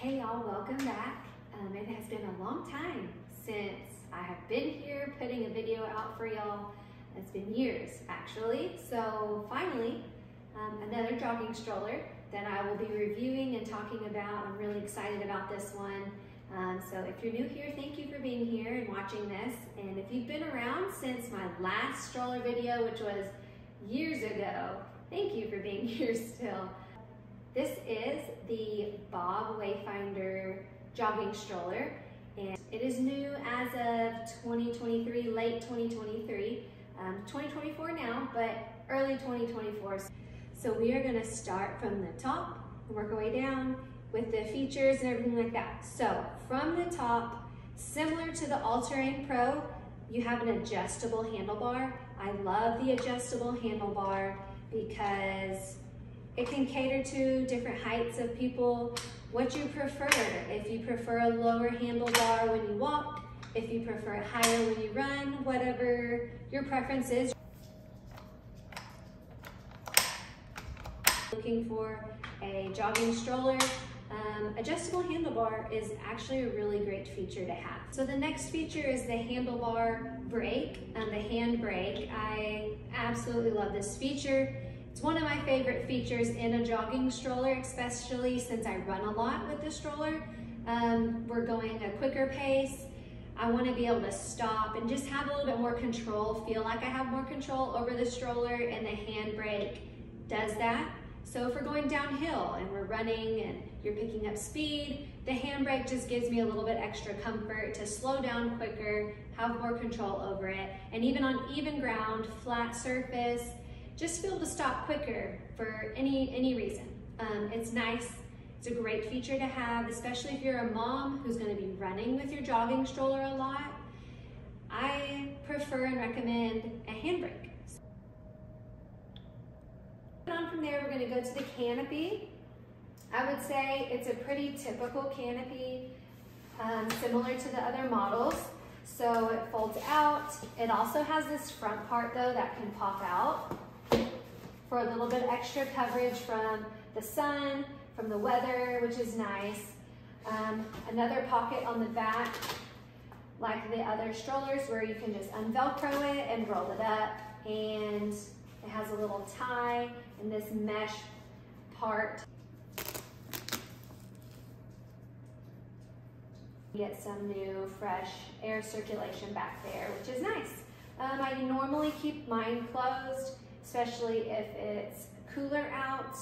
Hey y'all, welcome back. It has been a long time since I have been here putting a video out for y'all. It's been years actually. So finally, another jogging stroller that I will be reviewing and talking about. I'm really excited about this one. So if you're new here, thank you for being here and watching this. And if you've been around since my last stroller video, which was years ago, thank you for being here still. This is the Bob Wayfinder jogging stroller, and it is new as of 2023, late 2023, 2024 now, but early 2024. So we are gonna start from the top and work our way down with the features and everything like that. So from the top, similar to the All-Terrain Pro, you have an adjustable handlebar. I love the adjustable handlebar because it can cater to different heights of people, what you prefer. If you prefer a lower handlebar when you walk, if you prefer it higher when you run, whatever your preference is. Looking for a jogging stroller, adjustable handlebar is actually a really great feature to have. So the next feature is the handlebar brake, the hand brake. I absolutely love this feature. It's one of my favorite features in a jogging stroller, especially since I run a lot with the stroller. We're going a quicker pace. I want to be able to stop and just have a little bit more control, feel like I have more control over the stroller, and the hand brake does that. So if we're going downhill and we're running and you're picking up speed, the hand brake just gives me a little bit extra comfort to slow down quicker, have more control over it, and even on even ground, flat surface, just be able to stop quicker for any reason. It's nice, it's a great feature to have, especially if you're a mom who's gonna be running with your jogging stroller a lot. I prefer and recommend a handbrake. On from there, we're gonna go to the canopy. I would say it's a pretty typical canopy, similar to the other models. So it folds out. It also has this front part though that can pop out for a little bit extra coverage from the sun, from the weather, which is nice. Another pocket on the back, like the other strollers, where you can just unvelcro it and roll it up. And it has a little tie and this mesh part. Get some new fresh air circulation back there, which is nice. I normally keep mine closed, especially if it's cooler out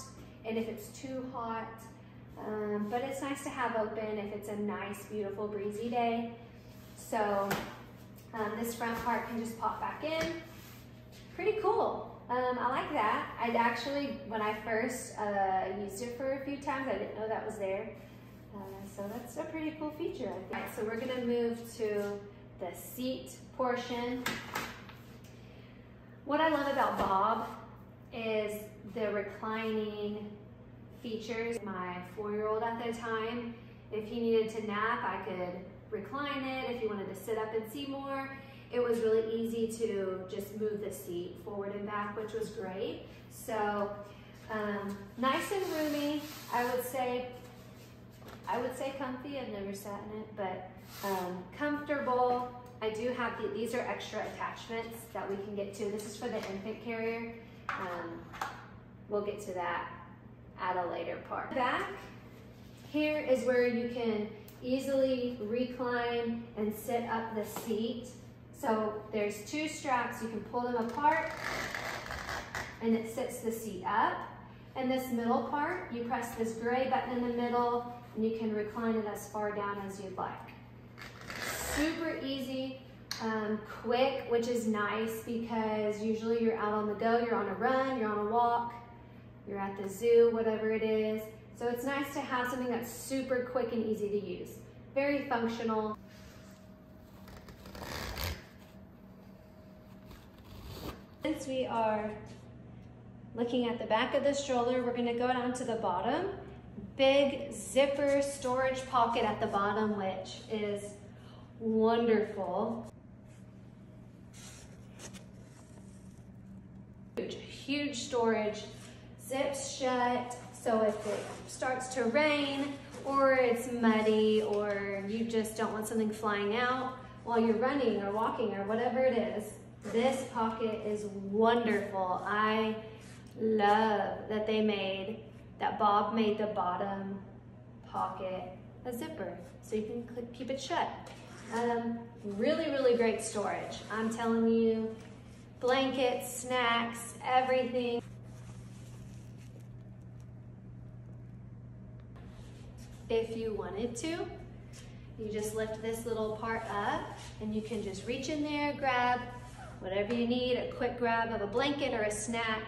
and if it's too hot. But it's nice to have open if it's a nice, beautiful, breezy day. So this front part can just pop back in. Pretty cool. I like that. I'd actually, when I first used it for a few times, I didn't know that was there. So that's a pretty cool feature, I think. All right, so we're gonna move to the seat portion. What I love about Bob is the reclining features. My 4-year-old at the time, if he needed to nap, I could recline it. If he wanted to sit up and see more, it was really easy to just move the seat forward and back, which was great. So nice and roomy, I would say comfy. I've never sat in it, but comfortable. I do have these are extra attachments that we can get to. This is for the infant carrier. We'll get to that at a later part. Back here is where you can easily recline and sit up the seat. So there's 2 straps, you can pull them apart and it sits the seat up. And this middle part, you press this gray button in the middle and you can recline it as far down as you'd like. Super easy, quick, which is nice because usually you're out on the go, you're on a run, you're on a walk, you're at the zoo, whatever it is. So it's nice to have something that's super quick and easy to use. Very functional. Since we are looking at the back of the stroller, we're gonna go down to the bottom. Big zipper storage pocket at the bottom, which is wonderful. Huge storage, zips shut, so if it starts to rain or it's muddy or you just don't want something flying out while you're running or walking or whatever it is, this pocket is wonderful. I love that Bob made the bottom pocket a zipper so you can keep it shut. Really, really great storage. I'm telling you, blankets, snacks, everything. If you wanted to, you just lift this little part up and you can just reach in there, grab whatever you need, a quick grab of a blanket or a snack.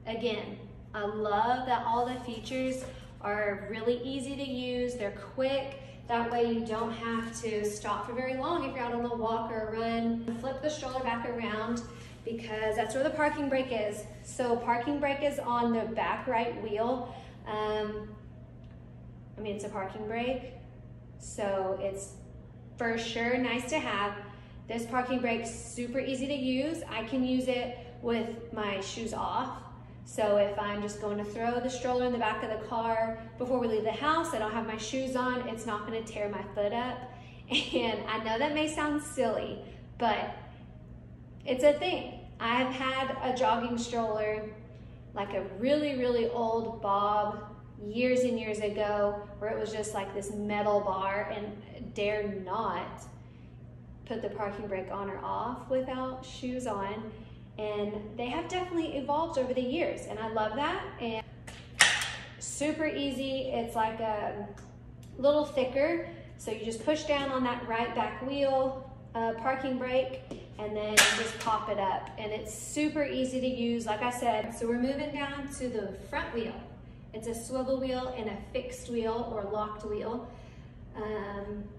Again, I love that all the features are really easy to use. They're quick. That way you don't have to stop for very long if you're out on the walk or a run. Flip the stroller back around because that's where the parking brake is. So parking brake is on the back right wheel. I mean, it's a parking brake, so it's for sure nice to have. This parking brake's super easy to use. I can use it with my shoes off. So if I'm just going to throw the stroller in the back of the car before we leave the house, I don't have my shoes on, it's not gonna tear my foot up. And I know that may sound silly, but it's a thing. I've had a jogging stroller, like a really, really old Bob, years and years ago, where it was just like this metal bar, and dare not put the parking brake on or off without shoes on. And they have definitely evolved over the years, and I love that. And super easy. It's like a little thicker, so you just push down on that right back wheel, parking brake, and then just pop it up. And it's super easy to use, like I said. So we're moving down to the front wheel. It's a swivel wheel and a fixed wheel or locked wheel.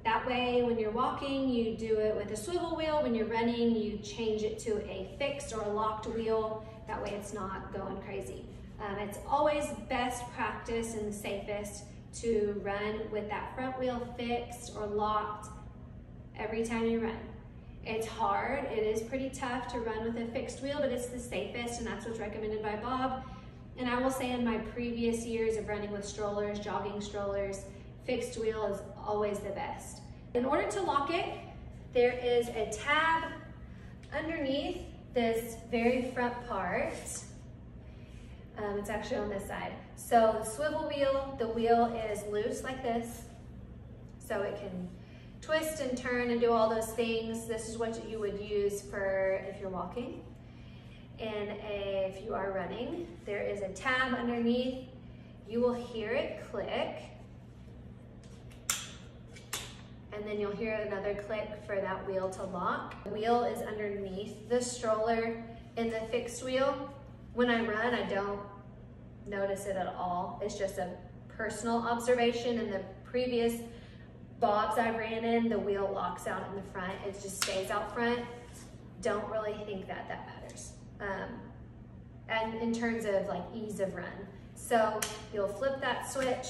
That way, when you're walking, you do it with a swivel wheel. When you're running, you change it to a fixed or a locked wheel. That way it's not going crazy. It's always best practice and the safest to run with that front wheel fixed or locked every time you run. It's hard, it is pretty tough to run with a fixed wheel, but it's the safest, and that's what's recommended by Bob. And I will say in my previous years of running with strollers, jogging strollers, fixed wheel is always the best. In order to lock it, there is a tab underneath this very front part. It's actually on this side. So the swivel wheel, the wheel is loose like this, so it can twist and turn and do all those things. This is what you would use for if you're walking. And if you are running, there is a tab underneath. You will hear it click. And then you'll hear another click for that wheel to lock. The wheel is underneath the stroller. In the fixed wheel, when I run, I don't notice it at all. It's just a personal observation. In the previous Bobs I ran in, the wheel locks out in the front. It just stays out front. Don't really think that matters. And in terms of like ease of run. So you'll flip that switch,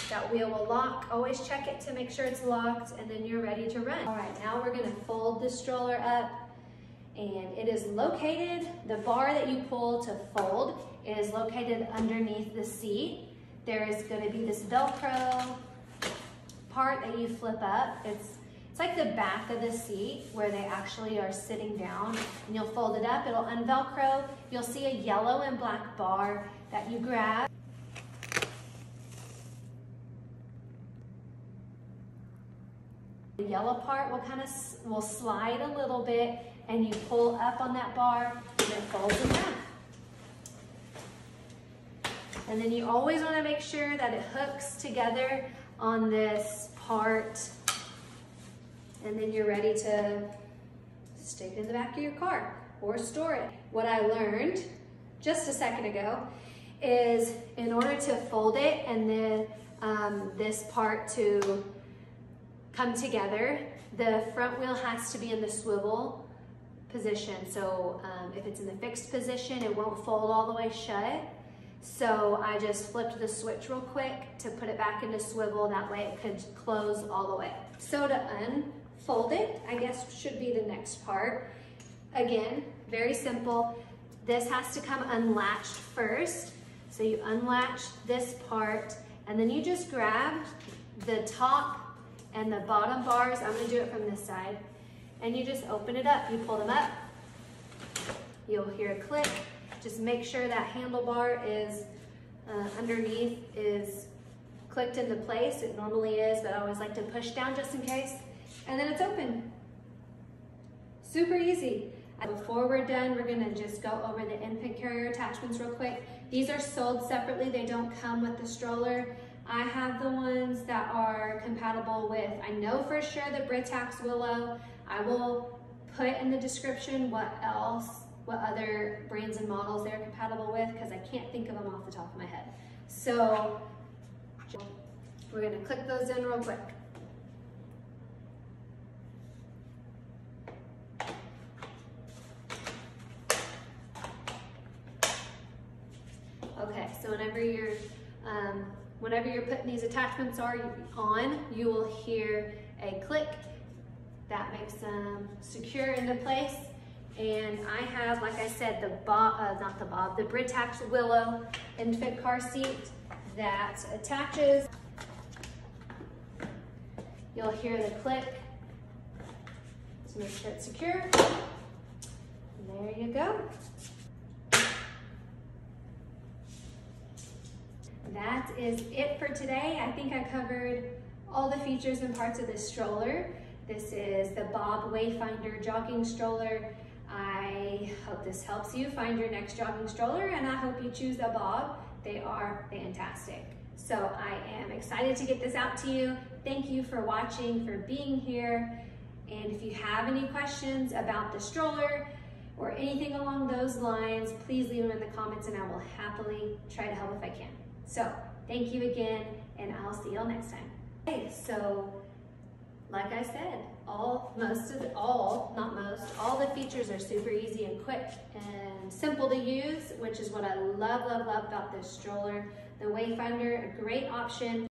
that wheel will lock. Always check it to make sure it's locked, and then you're ready to run. All right, now we're gonna fold the stroller up, and it is located, the bar that you pull to fold is located underneath the seat. There is gonna be this Velcro part that you flip up. It's like the back of the seat where they actually are sitting down, and you'll fold it up, it'll unvelcro. You'll see a yellow and black bar that you grab. The yellow part will slide a little bit, and you pull up on that bar and it folds in half. And then you always want to make sure that it hooks together on this part, and then you're ready to stick it in the back of your car or store it. What I learned just a second ago is in order to fold it and then this part to come together, the front wheel has to be in the swivel position. So if it's in the fixed position, it won't fold all the way shut. So I just flipped the switch real quick to put it back into swivel. That way it could close all the way. So to unfold it, I guess should be the next part. Again, very simple. This has to come unlatched first. So you unlatch this part, And then you just grab the top and the bottom bars. I'm gonna do it from this side. And you just open it up. You pull them up. You'll hear a click. Just make sure that handlebar is underneath is clicked into place. It normally is, but I always like to push down just in case. And then it's open. Super easy. Before we're done, we're gonna just go over the infant carrier attachments real quick. These are sold separately. They don't come with the stroller. I have the ones that are compatible with, I know for sure the Britax Willow. I will put in the description what other brands and models they're compatible with, because I can't think of them off the top of my head. So we're gonna click those in real quick. Okay, so whenever you're putting these attachments on, you will hear a click that makes them secure into place. And I have, like I said, the Britax Willow infant car seat that attaches. You'll hear the click to make sure it's secure. And there you go. That is it for today. I think I covered all the features and parts of this stroller. This is the Bob Wayfinder jogging stroller. I hope this helps you find your next jogging stroller, and I hope you choose a Bob. They are fantastic. So I am excited to get this out to you. Thank you for watching, for being here. And if you have any questions about the stroller or anything along those lines, please leave them in the comments and I will happily try to help if I can. So thank you again, and I'll see y'all next time. Okay, so like I said, all the features are super easy and quick and simple to use, which is what I love about this stroller. The Wayfinder, a great option.